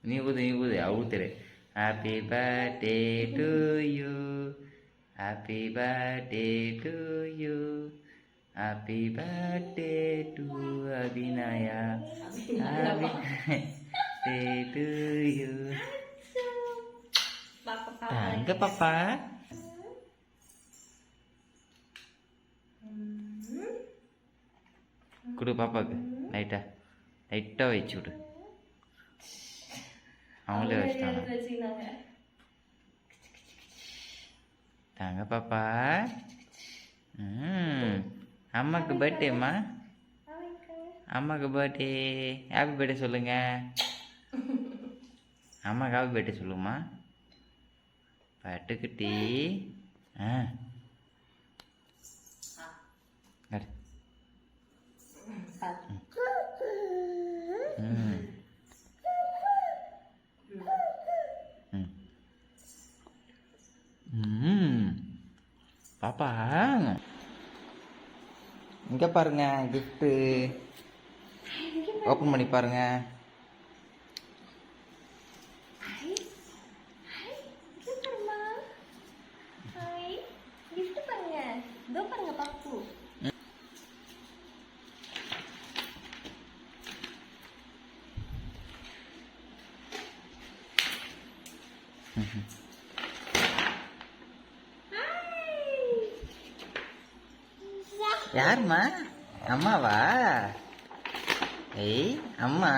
நீ ஊது ஊத்துரு. Happy birthday to you, happy birthday to you, happy birthday to Abhinaya, happy birthday to you. எங்க பாப்பா? கொடு பாப்பாக்கு. லைட்டாக வச்சு விடு. அவங்களே வச்சுட்டாங்க. தாங்க பாப்பா. அம்மாவுக்கு பர்த்டேம்மா. அம்மாவுக்கு பர்த்டே. ஹாப்பி பர்த்டே சொல்லுங்க. அம்மாவுக்கு ஹாப்பி பர்த்டே சொல்லுமா. பட்டுக்குட்டி. பாப்பா இங்க பாருங்க, கிஃப்ட் ஓபன் பண்ணி பாருங்க. யாருமா? அம்மாவா? ஏய் அம்மா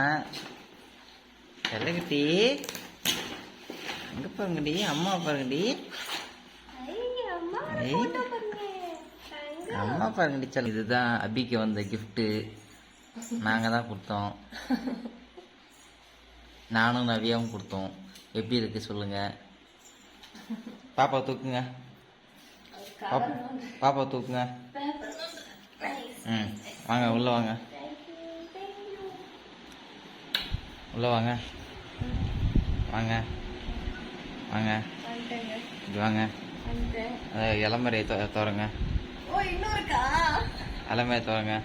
செல்லகுட்டி, அங்க பாருங்கடி, அம்மா பாருங்கடி. அம்மா பாருங்கடி. செல்ல, இதுதான் அபிக்கு வந்த கிஃப்ட்டு. நாங்கள் தான் கொடுத்தோம். நானும் நவியாவும் கொடுத்தோம். எப்படி இருக்கு சொல்லுங்க. பாப்பா தூக்குங்க, பாப்பா தூக்குங்க. வாங்க உள்ள வாங்க, உள்ள வாங்க, வாங்க வாங்க, இது வாங்க. இளமறையை தோறங்க, இளமையை தோறங்க.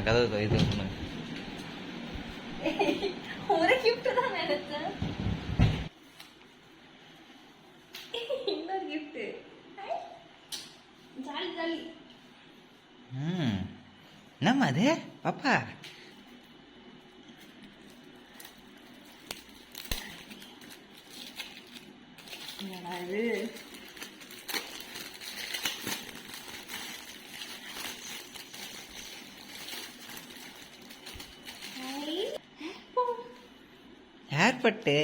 கதவு இது பண்ணுங்க. ஒரு கிஃப்ட் தான் நினைச்சேன். இன்னொரு கிஃப்ட். Jolly jolly. என்னம்மா அது பாப்பா? என்னடா இது? ஏர்பட்டு,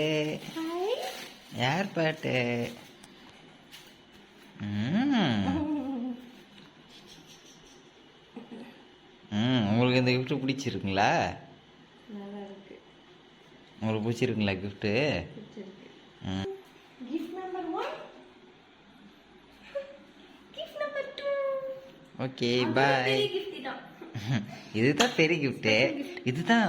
ஏர்பட்டு. உங்களுக்கு இந்த கிஃப்ட் பிடிச்சிருக்குங்களா? உங்களுக்கு பிடிச்சிருக்குங்களா கிஃப்ட்டு? Okay bye. இதுதான் பெரிய கிஃப்ட்டு. இதுதான்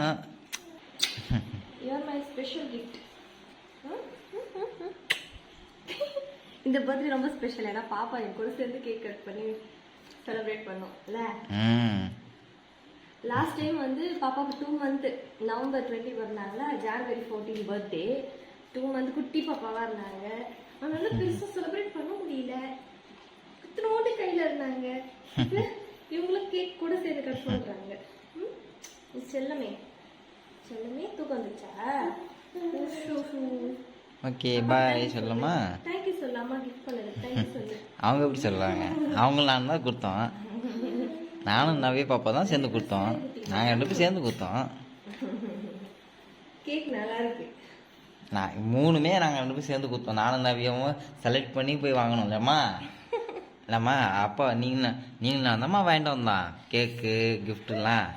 இந்த பர்த்டே ரொம்ப ஸ்பெஷல். ஏன்னா பாப்பா என் கூட சேர்ந்து கேக் கட் பண்ணி செலிப்ரேட் பண்ணோம் இல்ல. லாஸ்ட் டைம் வந்து பாப்பாவுக்கு 2 month நவம்பர் 20 பிறந்தாங்களா, ஜான்வரி 14 பர்த்டே. 2 month குட்டி பாப்பாவா இருந்தாங்க. அதனால பெருசா செலிப்ரேட் பண்ண முடியல. குத்துனோண்டு கையில இருந்தாங்க. இவங்களும் கேக் கூட சேர்ந்து கட் பண்றாங்க. செல்லமே செல்லமே தூக்கம் வந்துச்சா? ஓகே பாய் சொல்லமா? தேங்க்யூ சொல்லாமா? கிஃப்ட் பண்ணது தேங்க்யூ சொல்லு. அவங்க எப்படி சொல்றாங்க? அவங்களும் நான் தான் கொடுத்தோம். நானும் நவே பாப்பா தான் சேர்ந்து கொடுத்தோம். நாங்கள் 2 பேரும் சேர்ந்து கொடுத்தோம். கேக் நல்லா இருக்கு. நான் 3மே நாங்கள் 2 பேரும் சேர்ந்து கொடுத்தோம். நானும் நவியாவும் செலக்ட் பண்ணி போய் வாங்கணும் இல்லைம்மா? இல்லைம்மா அப்பா நீங்கள் நான் தான்மா வாங்கிட்டு வந்தான் கேக்கு கிஃப்ட்டுலாம்.